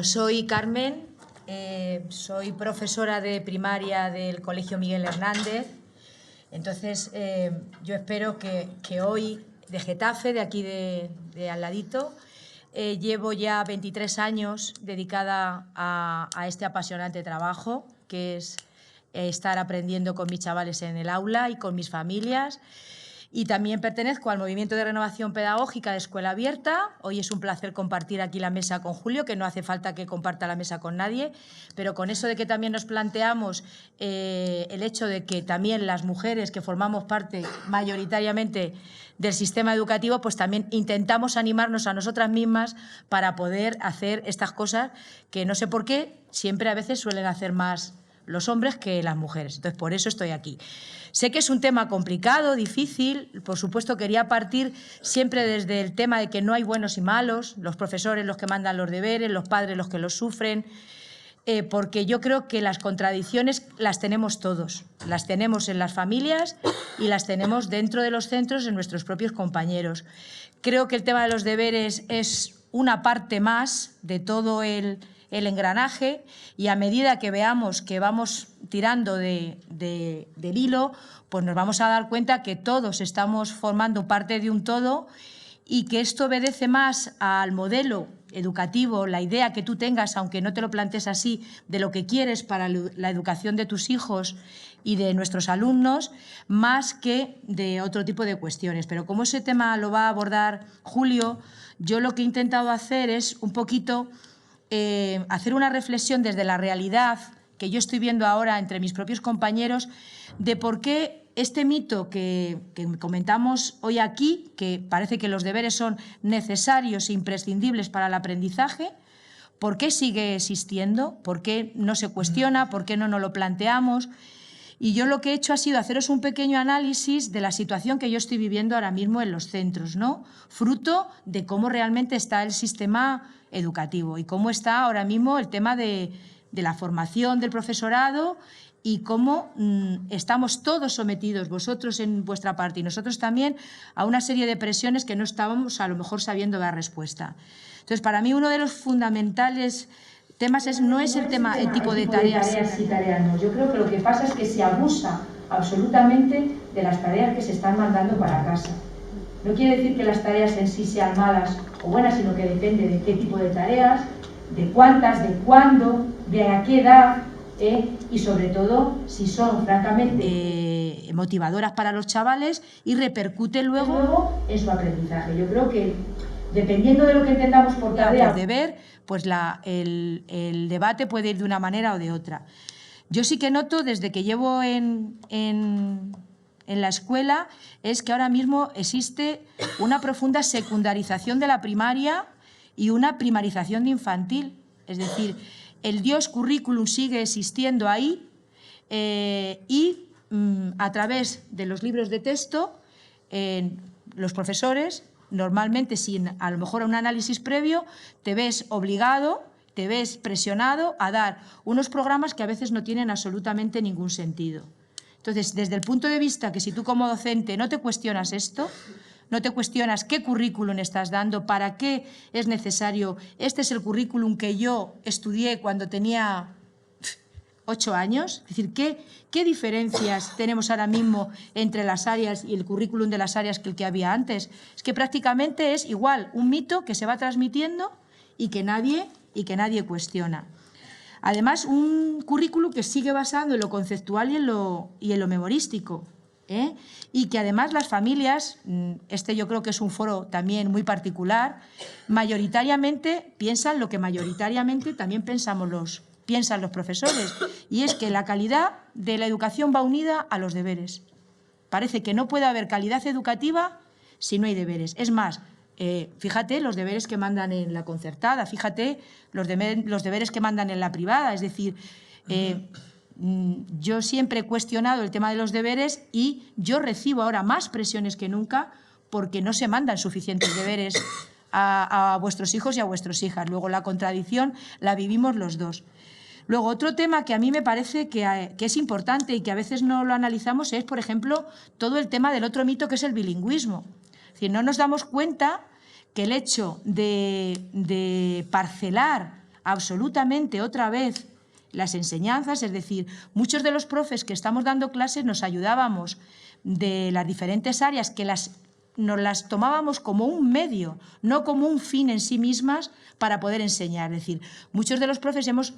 Bueno, soy Carmen, soy profesora de primaria del Colegio Miguel Hernández. Entonces, yo espero que hoy, de Getafe, de aquí de al ladito, llevo ya 23 años dedicada a este apasionante trabajo, que es estar aprendiendo con mis chavales en el aula y con mis familias. Y también pertenezco al Movimiento de Renovación Pedagógica de Escuela Abierta. Hoy es un placer compartir aquí la mesa con Julio, que no hace falta que comparta la mesa con nadie, pero con eso de que también nos planteamos el hecho de que también las mujeres que formamos parte mayoritariamente del sistema educativo, pues también intentamos animarnos a nosotras mismas para poder hacer estas cosas que no sé por qué siempre a veces suelen hacer más los hombres que las mujeres. Entonces, por eso estoy aquí. Sé que es un tema complicado, difícil. Por supuesto, quería partir siempre desde el tema de que no hay buenos y malos, los profesores los que mandan los deberes, los padres los que los sufren, porque yo creo que las contradicciones las tenemos todos. Las tenemos en las familias y las tenemos dentro de los centros, en nuestros propios compañeros. Creo que el tema de los deberes es una parte más de todo el engranaje, y a medida que veamos que vamos tirando del hilo, pues nos vamos a dar cuenta que todos estamos formando parte de un todo y que esto obedece más al modelo educativo, la idea que tú tengas, aunque no te lo plantees así, de lo que quieres para la educación de tus hijos y de nuestros alumnos, más que de otro tipo de cuestiones. Pero como ese tema lo va a abordar Julio, yo lo que he intentado hacer es un poquito hacer una reflexión desde la realidad que yo estoy viendo ahora entre mis propios compañeros de por qué este mito que comentamos hoy aquí, que parece que los deberes son necesarios e imprescindibles para el aprendizaje, ¿por qué sigue existiendo? ¿Por qué no se cuestiona? ¿Por qué no nos lo planteamos? Y yo lo que he hecho ha sido haceros un pequeño análisis de la situación que yo estoy viviendo ahora mismo en los centros, ¿no? Fruto de cómo realmente está el sistema educativo y cómo está ahora mismo el tema de la formación del profesorado y cómo estamos todos sometidos, vosotros en vuestra parte y nosotros también, a una serie de presiones que no estábamos a lo mejor sabiendo dar respuesta. Entonces, para mí uno de los fundamentales temas no es el tema, el tipo de tareas. Y tareas no. Yo creo que lo que pasa es que se abusa absolutamente de las tareas que se están mandando para casa. No quiere decir que las tareas en sí sean malas o buenas, sino que depende de qué tipo de tareas, de cuántas, de cuándo, de a qué edad, y sobre todo si son francamente motivadoras para los chavales y repercute luego en su aprendizaje. Yo creo que dependiendo de lo que entendamos por tarea, por deber, pues el debate puede ir de una manera o de otra. Yo sí que noto, desde que llevo en la escuela, es que ahora mismo existe una profunda secundarización de la primaria y una primarización de infantil. Es decir, el Dios currículum sigue existiendo ahí y a través de los libros de texto, los profesores, normalmente sin a lo mejor un análisis previo, te ves obligado, te ves presionado a dar unos programas que a veces no tienen absolutamente ningún sentido. Entonces, desde el punto de vista que si tú como docente no te cuestionas esto, no te cuestionas qué currículum estás dando, para qué es necesario, este es el currículum que yo estudié cuando tenía 8 años, es decir, ¿qué diferencias tenemos ahora mismo entre las áreas y el currículum de las áreas que el que había antes? Es que prácticamente es igual, un mito que se va transmitiendo y que nadie cuestiona. Además, un currículum que sigue basado en lo conceptual y en lo memorístico, y que además las familias, yo creo que es un foro también muy particular, mayoritariamente piensan lo que mayoritariamente también piensan los profesores, y es que la calidad de la educación va unida a los deberes. Parece que no puede haber calidad educativa si no hay deberes. Es más, fíjate los deberes que mandan en la concertada, fíjate los deberes que mandan en la privada. Es decir, yo siempre he cuestionado el tema de los deberes y yo recibo ahora más presiones que nunca porque no se mandan suficientes deberes a vuestros hijos y a vuestras hijas. Luego, la contradicción la vivimos los dos. Luego, otro tema que a mí me parece que es importante y que a veces no lo analizamos es, por ejemplo, todo el tema del otro mito que es el bilingüismo. Es decir, no nos damos cuenta que el hecho de parcelar absolutamente otra vez las enseñanzas, es decir, muchos de los profes que estamos dando clases nos ayudábamos de las diferentes áreas que nos las tomábamos como un medio, no como un fin en sí mismas para poder enseñar. Es decir, muchos de los profes hemos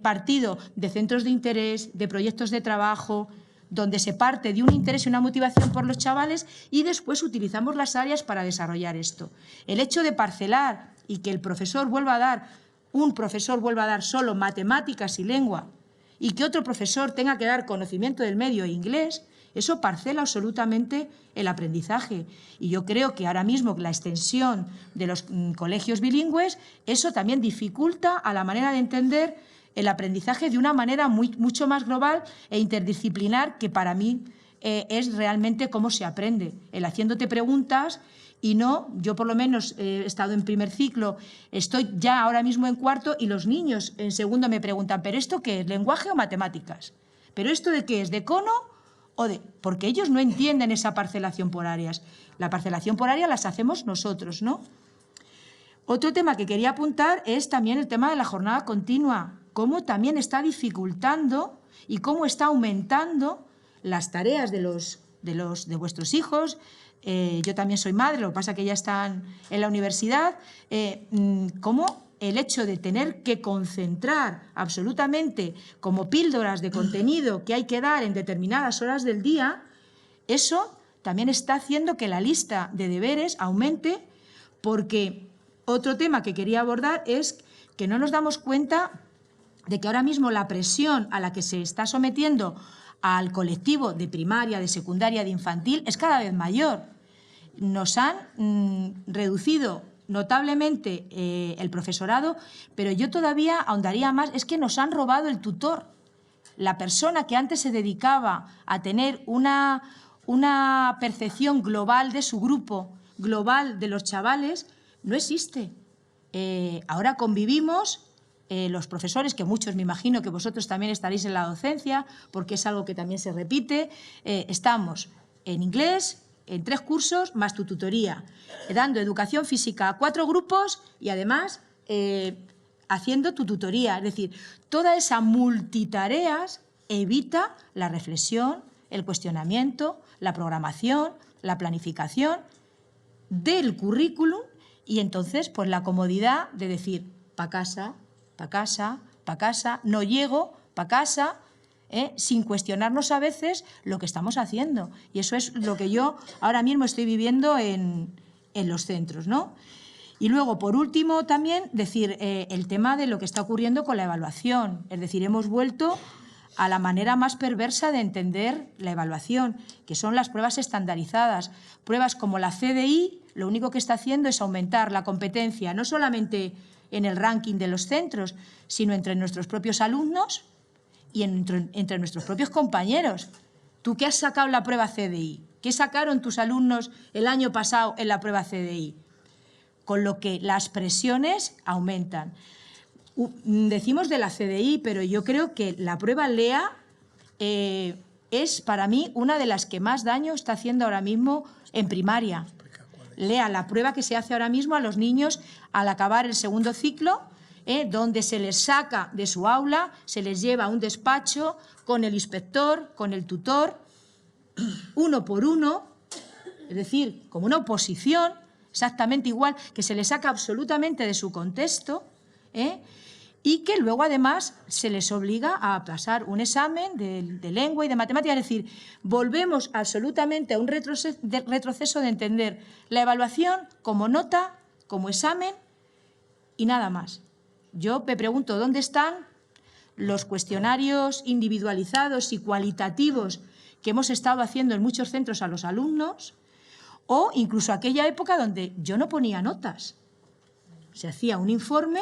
partido de centros de interés, de proyectos de trabajo, donde se parte de un interés y una motivación por los chavales y después utilizamos las áreas para desarrollar esto. El hecho de parcelar y que un profesor vuelva a dar solo matemáticas y lengua y que otro profesor tenga que dar conocimiento del medio e inglés, eso parcela absolutamente el aprendizaje. Y yo creo que ahora mismo la extensión de los colegios bilingües, eso también dificulta a la manera de entender el aprendizaje de una manera mucho más global e interdisciplinar, que para mí es realmente cómo se aprende, el haciéndote preguntas. Y no, yo por lo menos he estado en primer ciclo, estoy ya ahora mismo en cuarto y los niños en segundo me preguntan, ¿pero esto qué es? ¿Lenguaje o matemáticas? ¿Pero esto de qué es? ¿De cono o de...? Porque ellos no entienden esa parcelación por áreas. La parcelación por área las hacemos nosotros, ¿no? Otro tema que quería apuntar es también el tema de la jornada continua, cómo también está dificultando y cómo está aumentando las tareas de vuestros hijos. Yo también soy madre, lo que pasa es que ya están en la universidad, cómo el hecho de tener que concentrar absolutamente como píldoras de contenido que hay que dar en determinadas horas del día, eso también está haciendo que la lista de deberes aumente, porque otro tema que quería abordar es que no nos damos cuenta de que ahora mismo la presión a la que se está sometiendo al colectivo de primaria, de secundaria, de infantil, es cada vez mayor. Nos han reducido notablemente el profesorado, pero yo todavía ahondaría más, es que nos han robado el tutor. La persona que antes se dedicaba a tener una percepción global de su grupo, global de los chavales, no existe. Ahora convivimos los profesores, que muchos me imagino que vosotros también estaréis en la docencia, porque es algo que también se repite, estamos en inglés, en 3 cursos, más tu tutoría, dando educación física a 4 grupos y además haciendo tu tutoría. Es decir, toda esa multitareas evita la reflexión, el cuestionamiento, la programación, la planificación del currículum y entonces pues la comodidad de decir pa' casa, pa' casa, pa' casa, no llego, pa' casa, sin cuestionarnos a veces lo que estamos haciendo. Y eso es lo que yo ahora mismo estoy viviendo en los centros, ¿no? Y luego, por último, también decir el tema de lo que está ocurriendo con la evaluación. Es decir, hemos vuelto a la manera más perversa de entender la evaluación, que son las pruebas estandarizadas. Pruebas como la CDI, lo único que está haciendo es aumentar la competencia, no solamente en el ranking de los centros, sino entre nuestros propios alumnos y entre nuestros propios compañeros. ¿Tú qué has sacado en la prueba CDI? ¿Qué sacaron tus alumnos el año pasado en la prueba CDI? Con lo que las presiones aumentan. Decimos de la CDI, pero yo creo que la prueba LEA es para mí una de las que más daño está haciendo ahora mismo en primaria. LEA, la prueba que se hace ahora mismo a los niños al acabar el segundo ciclo, donde se les saca de su aula, se les lleva a un despacho con el inspector, con el tutor, uno por uno, es decir, como una oposición, exactamente igual, que se les saca absolutamente de su contexto, y que luego además se les obliga a pasar un examen de lengua y de matemáticas. Es decir, volvemos absolutamente a un retroceso de entender la evaluación como nota, como examen y nada más. Yo me pregunto dónde están los cuestionarios individualizados y cualitativos que hemos estado haciendo en muchos centros a los alumnos, o incluso aquella época donde yo no ponía notas. Se hacía un informe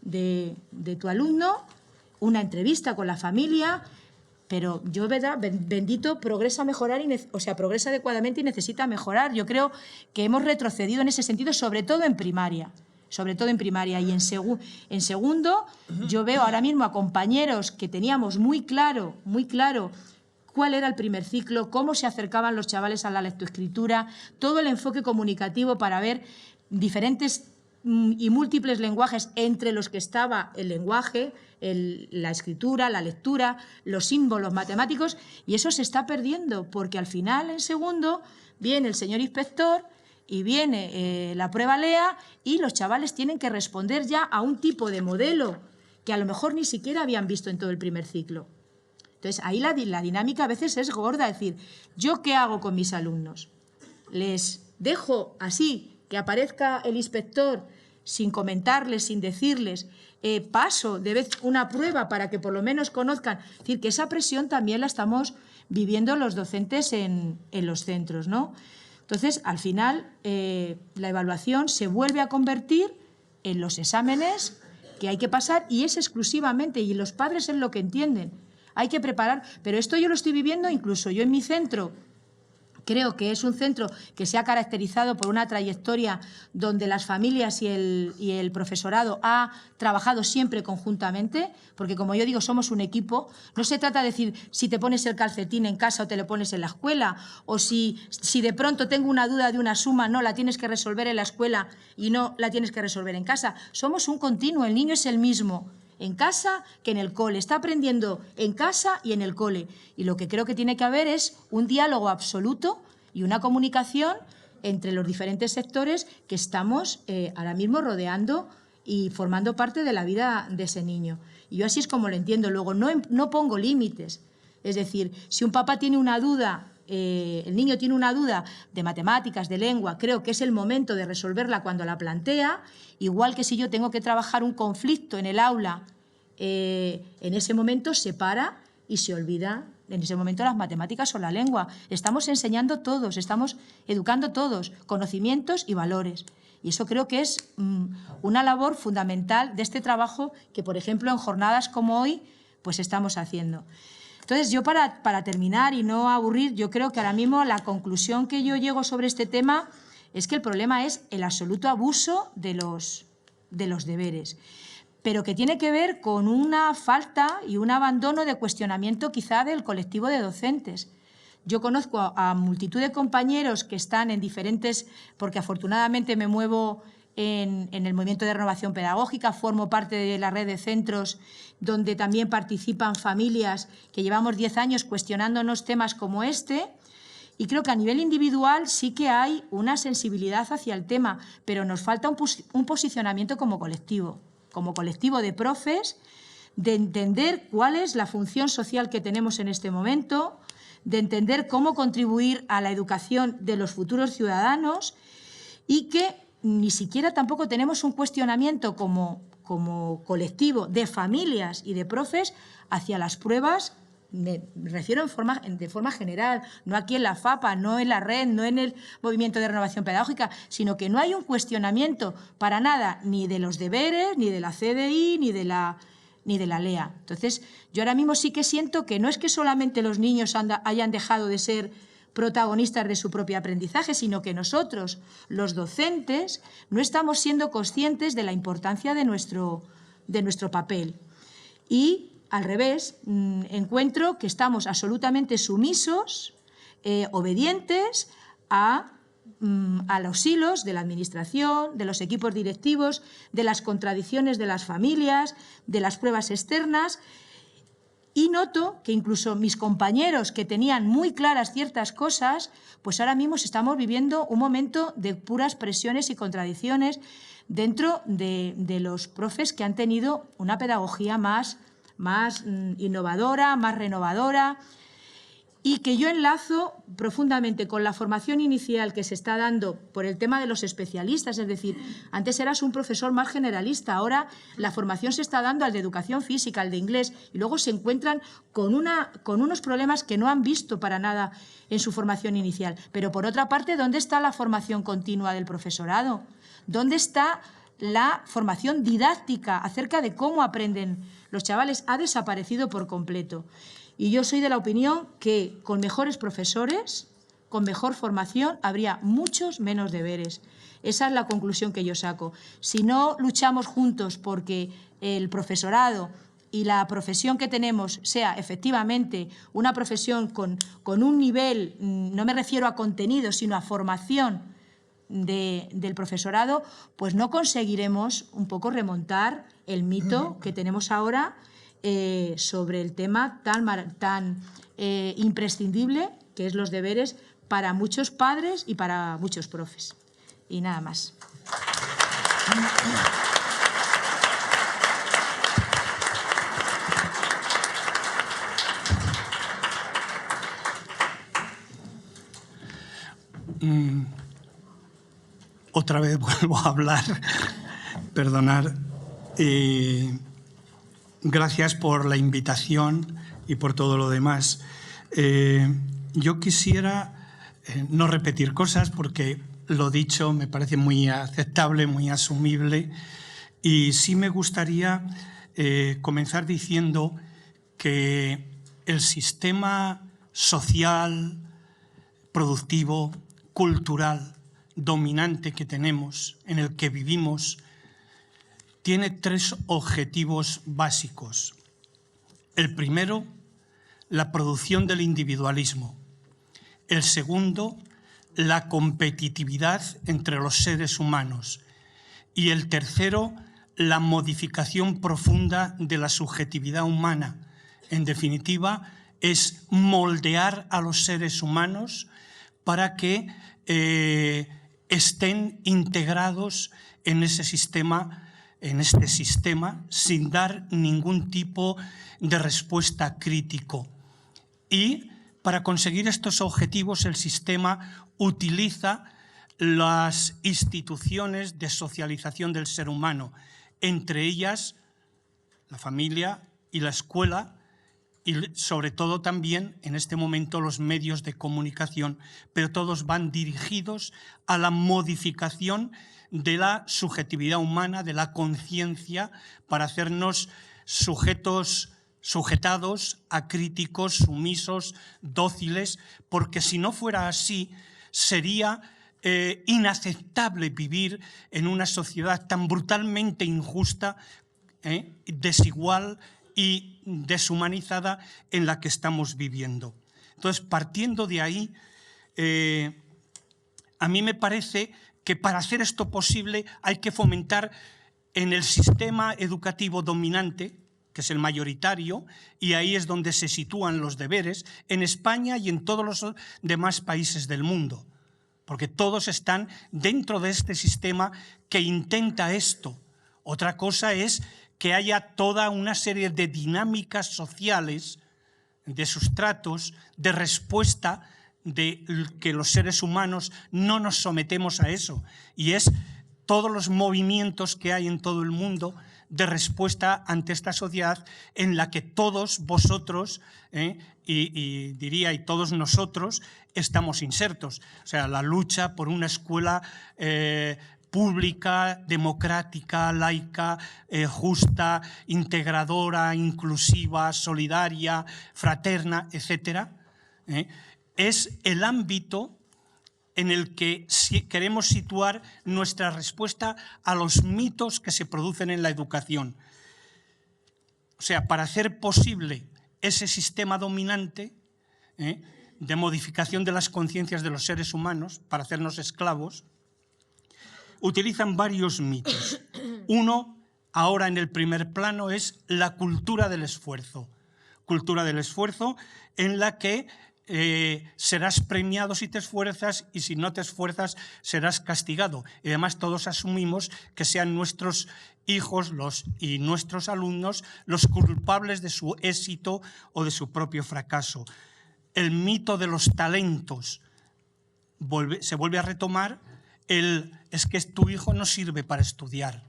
de tu alumno, una entrevista con la familia, pero yo, ¿verdad? Bendito, progresa adecuadamente y necesita mejorar. Yo creo que hemos retrocedido en ese sentido, sobre todo en primaria. Y en segundo, yo veo ahora mismo a compañeros que teníamos muy claro cuál era el primer ciclo, cómo se acercaban los chavales a la lectoescritura, todo el enfoque comunicativo para ver diferentes y múltiples lenguajes, entre los que estaba el lenguaje, la escritura, la lectura, los símbolos matemáticos, y eso se está perdiendo, porque al final, en segundo, viene el señor inspector y viene la prueba LEA y los chavales tienen que responder ya a un tipo de modelo que a lo mejor ni siquiera habían visto en todo el primer ciclo. Entonces, ahí la dinámica a veces es gorda, es decir, ¿yo qué hago con mis alumnos? ¿Les dejo así, que aparezca el inspector sin comentarles, sin decirles, paso de vez una prueba para que por lo menos conozcan? Es decir, que esa presión también la estamos viviendo los docentes en los centros, ¿no? Entonces, al final, la evaluación se vuelve a convertir en los exámenes que hay que pasar y es exclusivamente, y los padres es lo que entienden, hay que preparar, pero esto yo lo estoy viviendo incluso yo en mi centro. Creo que es un centro que se ha caracterizado por una trayectoria donde las familias y el profesorado ha trabajado siempre conjuntamente, porque como yo digo, somos un equipo. No se trata de decir si te pones el calcetín en casa o te lo pones en la escuela, o si de pronto tengo una duda de una suma, no, la tienes que resolver en la escuela y no la tienes que resolver en casa. Somos un continuo, el niño es el mismo en casa que en el cole, está aprendiendo en casa y en el cole. Y lo que creo que tiene que haber es un diálogo absoluto y una comunicación entre los diferentes sectores que estamos ahora mismo rodeando y formando parte de la vida de ese niño. Y yo así es como lo entiendo. Luego, no pongo límites. Es decir, si un papá tiene una duda, el niño tiene una duda de matemáticas, de lengua, creo que es el momento de resolverla cuando la plantea, igual que si yo tengo que trabajar un conflicto en el aula, en ese momento se para y se olvida en ese momento las matemáticas o la lengua. Estamos enseñando todos, estamos educando todos, conocimientos y valores. Y eso creo que es una labor fundamental de este trabajo que, por ejemplo, en jornadas como hoy, pues estamos haciendo. Entonces, yo para terminar y no aburrir, yo creo que ahora mismo la conclusión que yo llego sobre este tema es que el problema es el absoluto abuso de los deberes, pero que tiene que ver con una falta y un abandono de cuestionamiento quizá del colectivo de docentes. Yo conozco a multitud de compañeros que están en diferentes, porque afortunadamente me muevo en el movimiento de renovación pedagógica, formo parte de la red de centros donde también participan familias que llevamos 10 años cuestionándonos temas como este, y creo que a nivel individual sí que hay una sensibilidad hacia el tema, pero nos falta un posicionamiento como colectivo de profes, de entender cuál es la función social que tenemos en este momento, de entender cómo contribuir a la educación de los futuros ciudadanos y que ni siquiera tampoco tenemos un cuestionamiento como colectivo de familias y de profes hacia las pruebas. Me refiero de forma general, no aquí en la FAPA, no en la red, no en el movimiento de renovación pedagógica, sino que no hay un cuestionamiento para nada ni de los deberes, ni de la CDI, ni de la LEA. Entonces, yo ahora mismo sí que siento que no es que solamente los niños hayan dejado de ser protagonistas de su propio aprendizaje, sino que nosotros, los docentes, no estamos siendo conscientes de la importancia de nuestro papel. Y al revés, encuentro que estamos absolutamente sumisos, obedientes a los hilos de la administración, de los equipos directivos, de las contradicciones de las familias, de las pruebas externas. Y noto que incluso mis compañeros que tenían muy claras ciertas cosas, pues ahora mismo estamos viviendo un momento de puras presiones y contradicciones dentro de los profes que han tenido una pedagogía más innovadora, más renovadora, y que yo enlazo profundamente con la formación inicial que se está dando por el tema de los especialistas. Es decir, antes eras un profesor más generalista, ahora la formación se está dando al de educación física, al de inglés, y luego se encuentran con unos problemas que no han visto para nada en su formación inicial. Pero, por otra parte, ¿dónde está la formación continua del profesorado? ¿Dónde está la formación didáctica acerca de cómo aprenden los chavales? Ha desaparecido por completo. Y yo soy de la opinión que con mejores profesores, con mejor formación, habría muchos menos deberes. Esa es la conclusión que yo saco. Si no luchamos juntos porque el profesorado y la profesión que tenemos sea efectivamente una profesión con un nivel, no me refiero a contenido, sino a formación del profesorado, pues no conseguiremos un poco remontar el mito que tenemos ahora sobre el tema tan imprescindible que es los deberes para muchos padres y para muchos profes. Y nada más. Otra vez vuelvo a hablar, perdonar. Gracias por la invitación y por todo lo demás. Yo quisiera no repetir cosas porque lo dicho me parece muy aceptable, muy asumible, y sí me gustaría comenzar diciendo que el sistema social, productivo, cultural, dominante que tenemos, en el que vivimos, tiene 3 objetivos básicos. El primero, la producción del individualismo. El segundo, la competitividad entre los seres humanos. Y el tercero, la modificación profunda de la subjetividad humana. En definitiva, es moldear a los seres humanos para que estén integrados en ese sistema, sin dar ningún tipo de respuesta crítico. Y para conseguir estos objetivos, el sistema utiliza las instituciones de socialización del ser humano, entre ellas la familia y la escuela, y sobre todo también en este momento los medios de comunicación, pero todos van dirigidos a la modificación de la subjetividad humana, de la conciencia, para hacernos sujetados, acríticos, sumisos, dóciles, porque si no fuera así, sería inaceptable vivir en una sociedad tan brutalmente injusta, desigual y deshumanizada en la que estamos viviendo. Entonces, partiendo de ahí, a mí me parece que para hacer esto posible hay que fomentar en el sistema educativo dominante, que es el mayoritario, y ahí es donde se sitúan los deberes, en España y en todos los demás países del mundo, porque todos están dentro de este sistema que intenta esto. Otra cosa es que haya toda una serie de dinámicas sociales, de sustratos, de respuesta, de que los seres humanos no nos sometemos a eso. Y es todos los movimientos que hay en todo el mundo de respuesta ante esta sociedad en la que todos vosotros, y diría y todos nosotros, estamos insertos. O sea, la lucha por una escuela pública, democrática, laica, justa, integradora, inclusiva, solidaria, fraterna, etcétera, es el ámbito en el que queremos situar nuestra respuesta a los mitos que se producen en la educación. O sea, para hacer posible ese sistema dominante de modificación de las conciencias de los seres humanos, para hacernos esclavos, utilizan varios mitos. Uno, ahora en el primer plano, es la cultura del esfuerzo. Cultura del esfuerzo en la que serás premiado si te esfuerzas y si no te esfuerzas serás castigado. Y además todos asumimos que sean nuestros hijos y nuestros alumnos los culpables de su éxito o de su propio fracaso. El mito de los talentos se vuelve a retomar. Es que tu hijo no sirve para estudiar.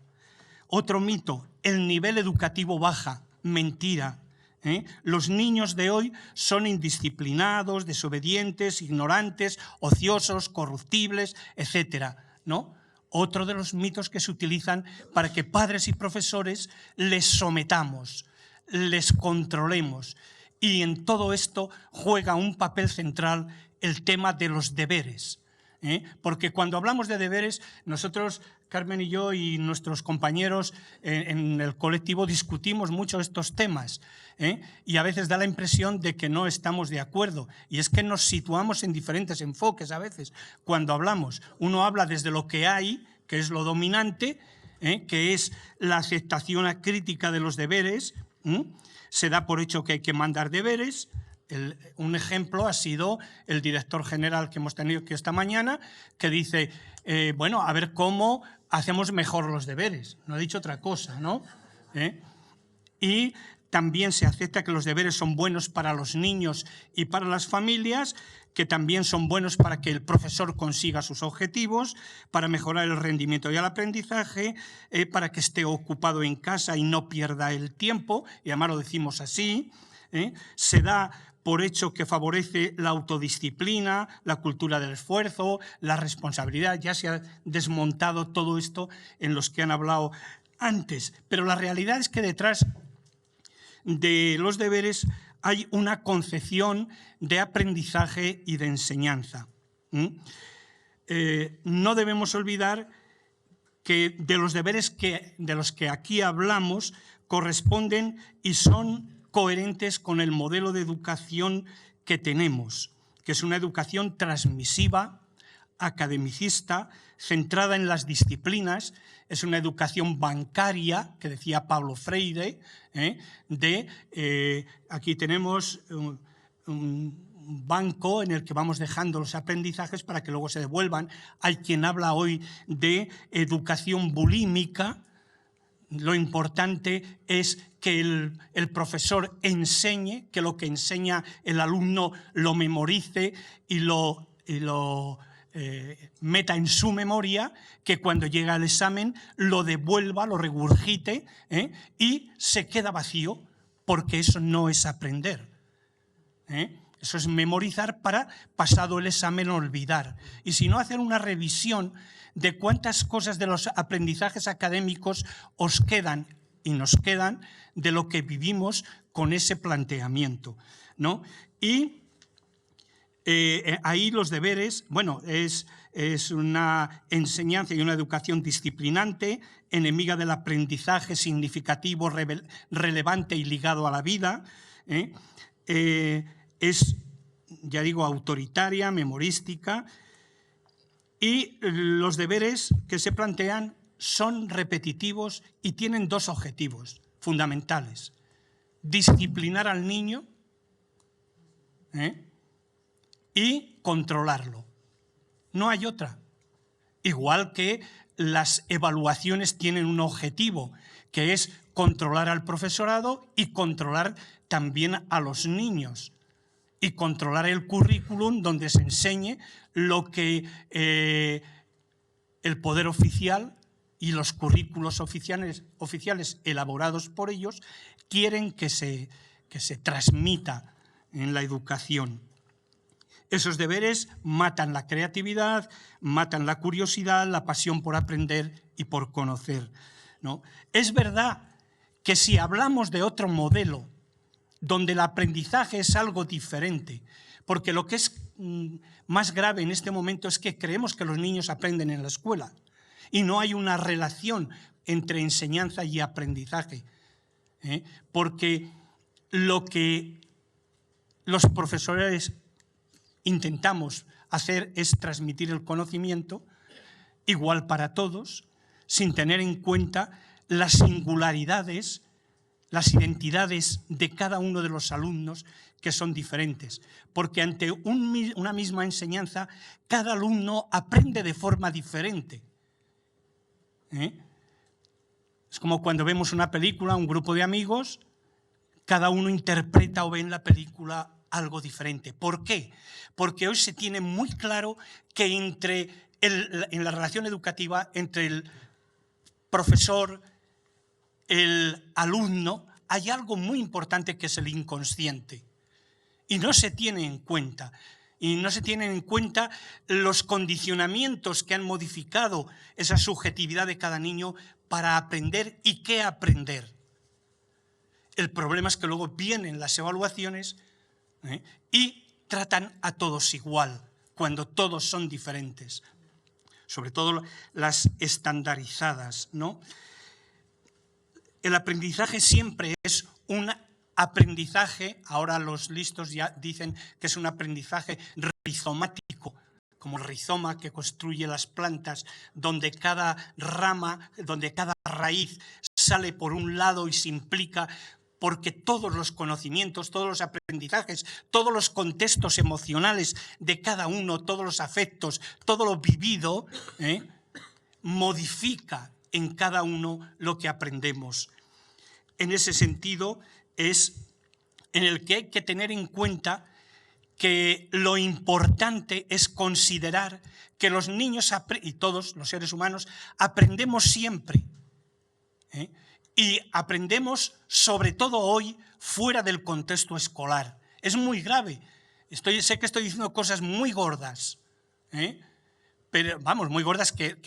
Otro mito, el nivel educativo baja, mentira. Los niños de hoy son indisciplinados, desobedientes, ignorantes, ociosos, corruptibles, etcétera, ¿no? Otro de los mitos que se utilizan para que padres y profesores les sometamos, les controlemos. Y en todo esto juega un papel central el tema de los deberes. Porque cuando hablamos de deberes, nosotros Carmen y yo y nuestros compañeros en el colectivo discutimos mucho estos temas, y a veces da la impresión de que no estamos de acuerdo. Y es que nos situamos en diferentes enfoques a veces. Cuando hablamos, uno habla desde lo que hay, que es lo dominante, que es la aceptación acrítica de los deberes. Se da por hecho que hay que mandar deberes. Un ejemplo ha sido el director general que hemos tenido aquí esta mañana, que dice, bueno, a ver cómo hacemos mejor los deberes. No ha dicho otra cosa, ¿no? Y también se acepta que los deberes son buenos para los niños y para las familias, que también son buenos para que el profesor consiga sus objetivos, para mejorar el rendimiento y el aprendizaje, para que esté ocupado en casa y no pierda el tiempo, y además lo decimos así. Se da por hecho que favorece la autodisciplina, la cultura del esfuerzo, la responsabilidad. Ya se ha desmontado todo esto en los que han hablado antes. Pero la realidad es que detrás de los deberes hay una concepción de aprendizaje y de enseñanza. No debemos olvidar que de los deberes de los que aquí hablamos corresponden y son coherentes con el modelo de educación que tenemos, que es una educación transmisiva, academicista, centrada en las disciplinas, es una educación bancaria, que decía Pablo Freire, aquí tenemos un banco en el que vamos dejando los aprendizajes para que luego se devuelvan. Hay quien habla hoy de educación bulímica. Lo importante es que el profesor enseñe, que lo que enseña el alumno lo memorice y lo meta en su memoria, que cuando llega al examen lo devuelva, lo regurgite, y se queda vacío, porque eso no es aprender. Eso es memorizar para, pasado el examen, olvidar. Y si no, hacer una revisión de cuántas cosas de los aprendizajes académicos os quedan y nos quedan de lo que vivimos con ese planteamiento, ¿no? Y ahí los deberes, bueno, es una enseñanza y una educación disciplinante, enemiga del aprendizaje significativo, relevante y ligado a la vida. Es, ya digo, autoritaria, memorística, y los deberes que se plantean son repetitivos y tienen dos objetivos fundamentales: disciplinar al niño y controlarlo. No hay otra. Igual que las evaluaciones tienen un objetivo, que es controlar al profesorado y controlar también a los niños, y controlar el currículum donde se enseñe lo que el poder oficial y los currículos oficiales elaborados por ellos quieren que se transmita en la educación. Esos deberes matan la creatividad, matan la curiosidad, la pasión por aprender y por conocer, ¿no? Es verdad que si hablamos de otro modelo donde el aprendizaje es algo diferente, porque lo que es más grave en este momento es que creemos que los niños aprenden en la escuela y no hay una relación entre enseñanza y aprendizaje, porque lo que los profesores intentamos hacer es transmitir el conocimiento igual para todos, sin tener en cuenta las singularidades, las identidades de cada uno de los alumnos, que son diferentes, porque ante una misma enseñanza cada alumno aprende de forma diferente. Es como cuando vemos una película, un grupo de amigos, cada uno interpreta o ve en la película algo diferente. ¿Por qué? Porque hoy se tiene muy claro que en la relación educativa entre el profesor, el alumno, hay algo muy importante que es el inconsciente. Y no se tiene en cuenta. Y no se tienen en cuenta los condicionamientos que han modificado esa subjetividad de cada niño para aprender y qué aprender. El problema es que luego vienen las evaluaciones y tratan a todos igual, cuando todos son diferentes. sobre todo las estandarizadas, ¿no? El aprendizaje siempre es un aprendizaje, ahora los listos ya dicen que es un aprendizaje rizomático, como el rizoma que construye las plantas, donde cada rama, donde cada raíz sale por un lado y se implica, porque todos los conocimientos, todos los aprendizajes, todos los contextos emocionales de cada uno, todos los afectos, todo lo vivido, modifica en cada uno lo que aprendemos. En ese sentido es en el que hay que tener en cuenta que lo importante es considerar que los niños y todos los seres humanos aprendemos siempre, y aprendemos sobre todo hoy fuera del contexto escolar. Es muy grave. Sé que estoy diciendo cosas muy gordas, pero vamos, muy gordas que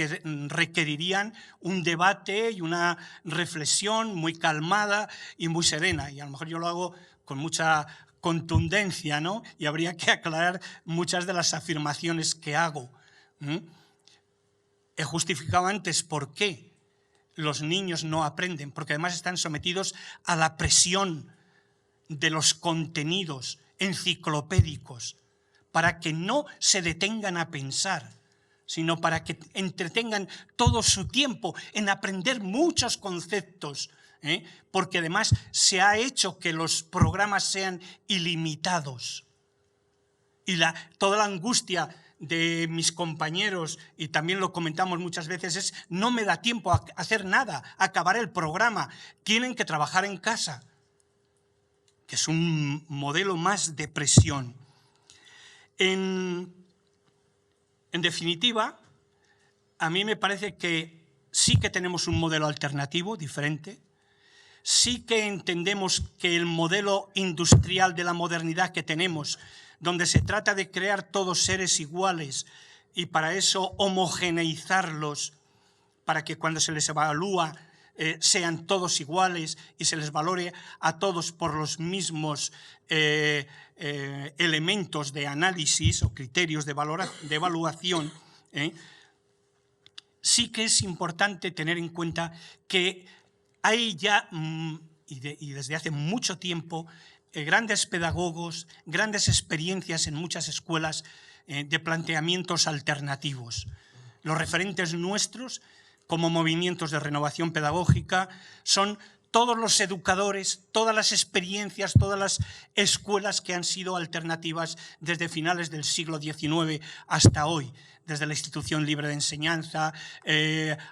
requerirían un debate y una reflexión muy calmada y muy serena. Y a lo mejor yo lo hago con mucha contundencia, ¿no? Y habría que aclarar muchas de las afirmaciones que hago. He justificado antes por qué los niños no aprenden, porque además están sometidos a la presión de los contenidos enciclopédicos para que no se detengan a pensar, sino para que entretengan todo su tiempo en aprender muchos conceptos, porque además se ha hecho que los programas sean ilimitados. Y toda la angustia de mis compañeros, y también lo comentamos muchas veces, es no me da tiempo a hacer nada, a acabar el programa, tienen que trabajar en casa, que es un modelo más de presión. En definitiva, a mí me parece que sí que tenemos un modelo alternativo, diferente, sí que entendemos que el modelo industrial de la modernidad que tenemos, donde se trata de crear todos seres iguales y para eso homogeneizarlos, para que cuando se les evalúa sean todos iguales y se les valore a todos por los mismos elementos de análisis o criterios de evaluación, sí que es importante tener en cuenta que hay ya, y desde hace mucho tiempo, grandes pedagogos, grandes experiencias en muchas escuelas de planteamientos alternativos. Los referentes nuestros, como movimientos de renovación pedagógica, son todos los educadores, todas las experiencias, todas las escuelas que han sido alternativas desde finales del siglo XIX hasta hoy, desde la Institución Libre de Enseñanza,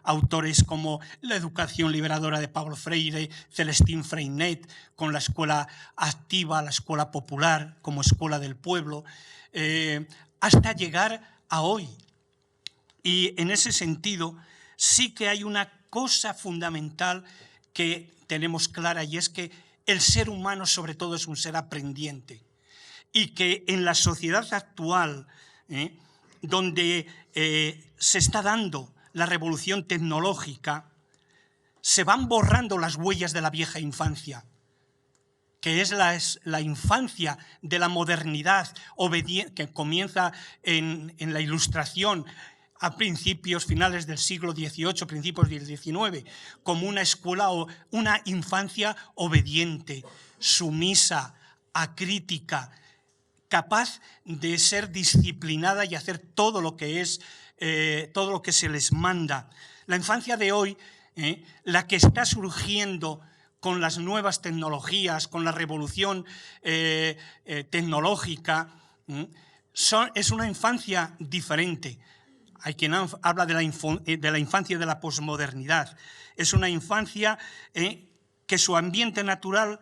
autores como la educación liberadora de Pablo Freire, Celestín Freinet, con la escuela activa, la escuela popular, como escuela del pueblo, hasta llegar a hoy. Y en ese sentido sí que hay una cosa fundamental que tenemos clara, y es que el ser humano sobre todo es un ser aprendiente, y que en la sociedad actual, donde se está dando la revolución tecnológica, se van borrando las huellas de la vieja infancia, que es la infancia de la modernidad que comienza en la Ilustración a finales del siglo XVIII, principios del XIX, como una escuela o una infancia obediente, sumisa, acrítica, capaz de ser disciplinada y hacer todo lo que se les manda. La infancia de hoy, la que está surgiendo con las nuevas tecnologías, con la revolución tecnológica, es una infancia diferente. Hay quien habla de la infancia de la posmodernidad. Es una infancia que su ambiente natural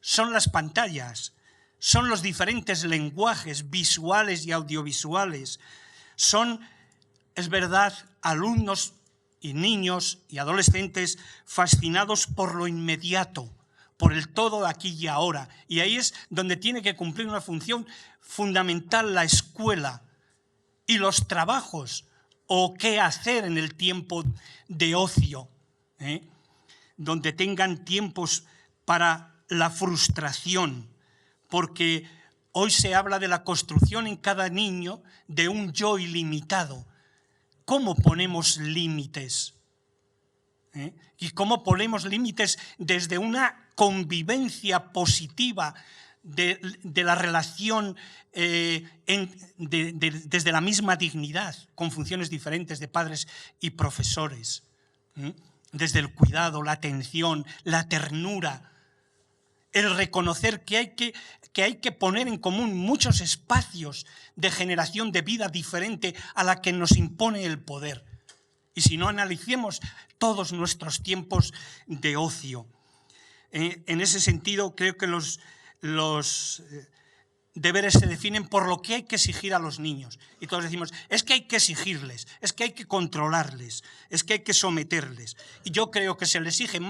son las pantallas, son los diferentes lenguajes visuales y audiovisuales, son, es verdad, alumnos y niños y adolescentes fascinados por lo inmediato, por el todo aquí y ahora. Y ahí es donde tiene que cumplir una función fundamental la escuela y los trabajos, o qué hacer en el tiempo de ocio, donde tengan tiempos para la frustración, porque hoy se habla de la construcción en cada niño de un yo ilimitado, cómo ponemos límites. Y cómo ponemos límites desde una convivencia positiva de la relación desde la misma dignidad, con funciones diferentes de padres y profesores. Desde el cuidado, la atención, la ternura, el reconocer que hay que poner en común muchos espacios de generación de vida diferente a la que nos impone el poder. Y si no, analicemos todos nuestros tiempos de ocio. En ese sentido, creo que los deberes se definen por lo que hay que exigir a los niños. Y todos decimos, es que hay que exigirles, es que hay que controlarles, es que hay que someterles. Y yo creo que se les exige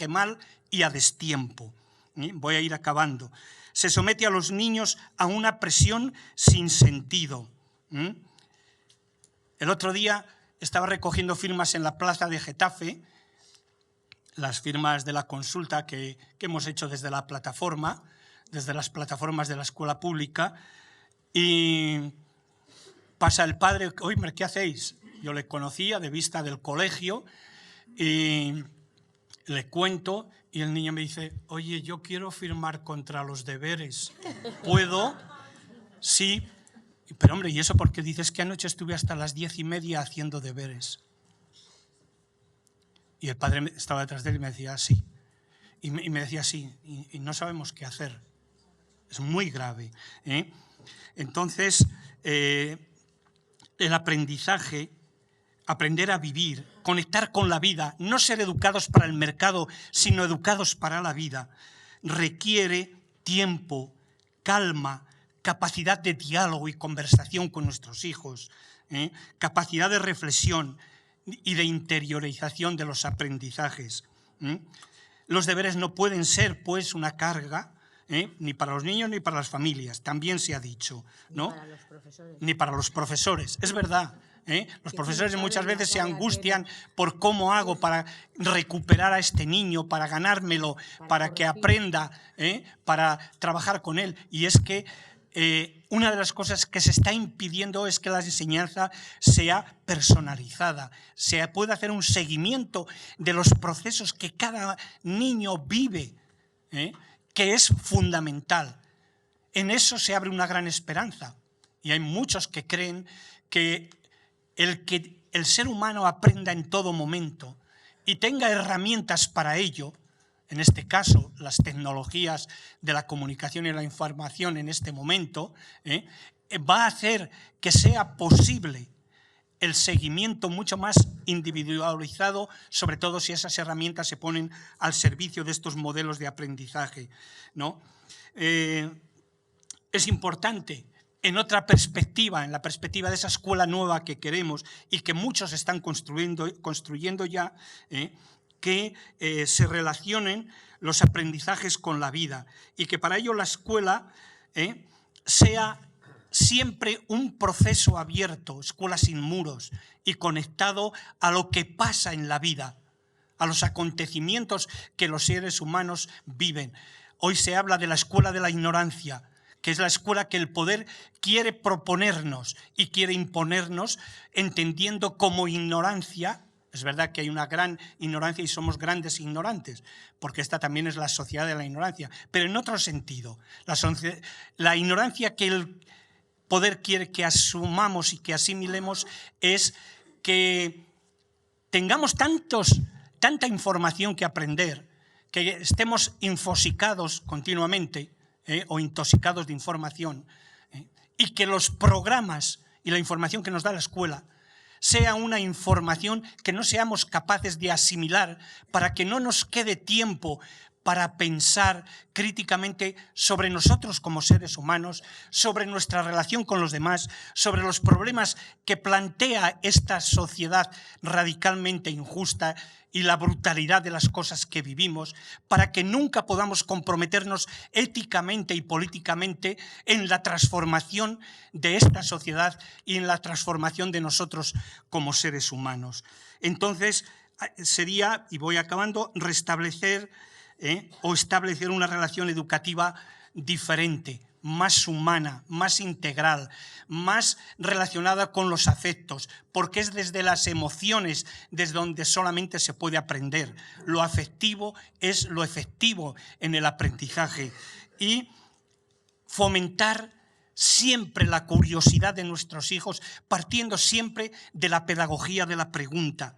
mal y a destiempo. Voy a ir acabando. Se somete a los niños a una presión sin sentido. El otro día estaba recogiendo firmas en la plaza de Getafe, las firmas de la consulta que hemos hecho desde la plataforma, desde las plataformas de la escuela pública, y pasa el padre, oye, ¿qué hacéis? Yo le conocía de vista del colegio y le cuento y el niño me dice, oye, yo quiero firmar contra los deberes. ¿Puedo? Sí. Pero hombre, ¿y eso por qué dices que anoche estuve hasta las 10:30 haciendo deberes? Y el padre estaba detrás de él y me decía, sí. Y me decía, sí, y no sabemos qué hacer. Es muy grave. Entonces, el aprendizaje, aprender a vivir, conectar con la vida, no ser educados para el mercado, sino educados para la vida, requiere tiempo, calma, capacidad de diálogo y conversación con nuestros hijos, capacidad de reflexión y de interiorización de los aprendizajes. Los deberes no pueden ser, pues, una carga, ni para los niños ni para las familias, también se ha dicho, ¿no? Ni para los profesores. Ni para los profesores, es verdad. Los profesores muchas veces se angustian por cómo hago para recuperar a este niño, para ganármelo, para que aprenda, para trabajar con él. Y es que una de las cosas que se está impidiendo es que la enseñanza sea personalizada, se pueda hacer un seguimiento de los procesos que cada niño vive, que es fundamental. En eso se abre una gran esperanza. Y hay muchos que creen que el ser humano aprenda en todo momento y tenga herramientas para ello, en este caso las tecnologías de la comunicación y la información en este momento, va a hacer que sea posible el seguimiento mucho más individualizado, sobre todo si esas herramientas se ponen al servicio de estos modelos de aprendizaje, ¿no? Es importante, en otra perspectiva, en la perspectiva de esa escuela nueva que queremos y que muchos están construyendo ya, que se relacionen los aprendizajes con la vida y que para ello la escuela sea siempre un proceso abierto, escuela sin muros y conectado a lo que pasa en la vida, a los acontecimientos que los seres humanos viven. Hoy se habla de la escuela de la ignorancia, que es la escuela que el poder quiere proponernos y quiere imponernos, entendiendo como ignorancia. Es verdad que hay una gran ignorancia y somos grandes ignorantes, porque esta también es la sociedad de la ignorancia, pero en otro sentido. La ignorancia que el poder quiere que asumamos y que asimilemos es que tengamos tanta información que aprender, que estemos infosicados continuamente, o intoxicados de información, y que los programas y la información que nos da la escuela sea una información que no seamos capaces de asimilar para que no nos quede tiempo para pensar críticamente sobre nosotros como seres humanos, sobre nuestra relación con los demás, sobre los problemas que plantea esta sociedad radicalmente injusta y la brutalidad de las cosas que vivimos, para que nunca podamos comprometernos éticamente y políticamente en la transformación de esta sociedad y en la transformación de nosotros como seres humanos. Entonces, sería, y voy acabando, restablecer o establecer una relación educativa diferente, más humana, más integral, más relacionada con los afectos, porque es desde las emociones desde donde solamente se puede aprender. Lo afectivo es lo efectivo en el aprendizaje. Y fomentar siempre la curiosidad de nuestros hijos, partiendo siempre de la pedagogía de la pregunta.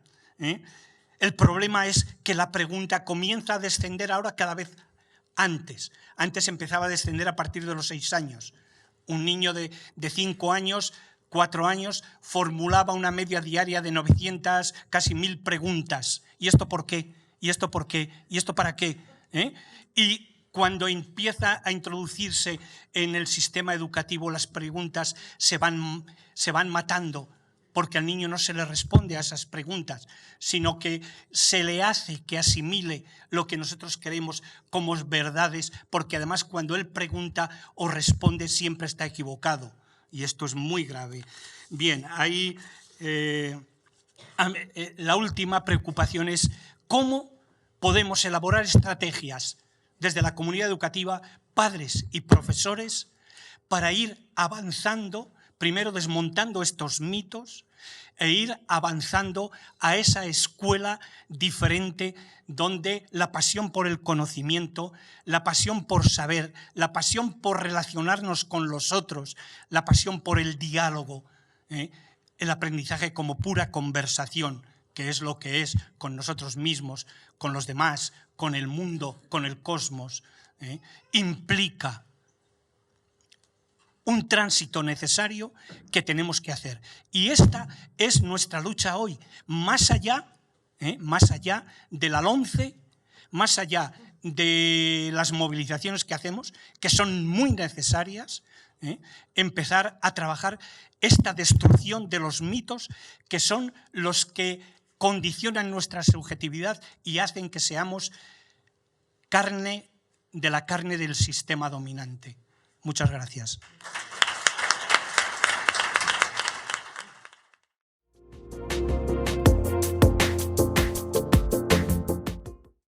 El problema es que la pregunta comienza a descender ahora cada vez antes. Antes empezaba a descender a partir de los 6 años. Un niño de 5 años, 4 años, formulaba una media diaria de 900, casi 1000 preguntas. ¿Y esto por qué? ¿Y esto por qué? ¿Y esto para qué? Y cuando empieza a introducirse en el sistema educativo, las preguntas se van matando, porque al niño no se le responde a esas preguntas, sino que se le hace que asimile lo que nosotros queremos como verdades, porque además cuando él pregunta o responde siempre está equivocado. Y esto es muy grave. Bien, ahí la última preocupación es cómo podemos elaborar estrategias desde la comunidad educativa, padres y profesores, para ir avanzando, primero desmontando estos mitos e ir avanzando a esa escuela diferente donde la pasión por el conocimiento, la pasión por saber, la pasión por relacionarnos con los otros, la pasión por el diálogo, el aprendizaje como pura conversación, que es lo que es con nosotros mismos, con los demás, con el mundo, con el cosmos, implica un tránsito necesario que tenemos que hacer. Y esta es nuestra lucha hoy, más allá de la LOMCE, más allá de las movilizaciones que hacemos, que son muy necesarias, empezar a trabajar esta destrucción de los mitos que son los que condicionan nuestra subjetividad y hacen que seamos carne de la carne del sistema dominante. Muchas gracias.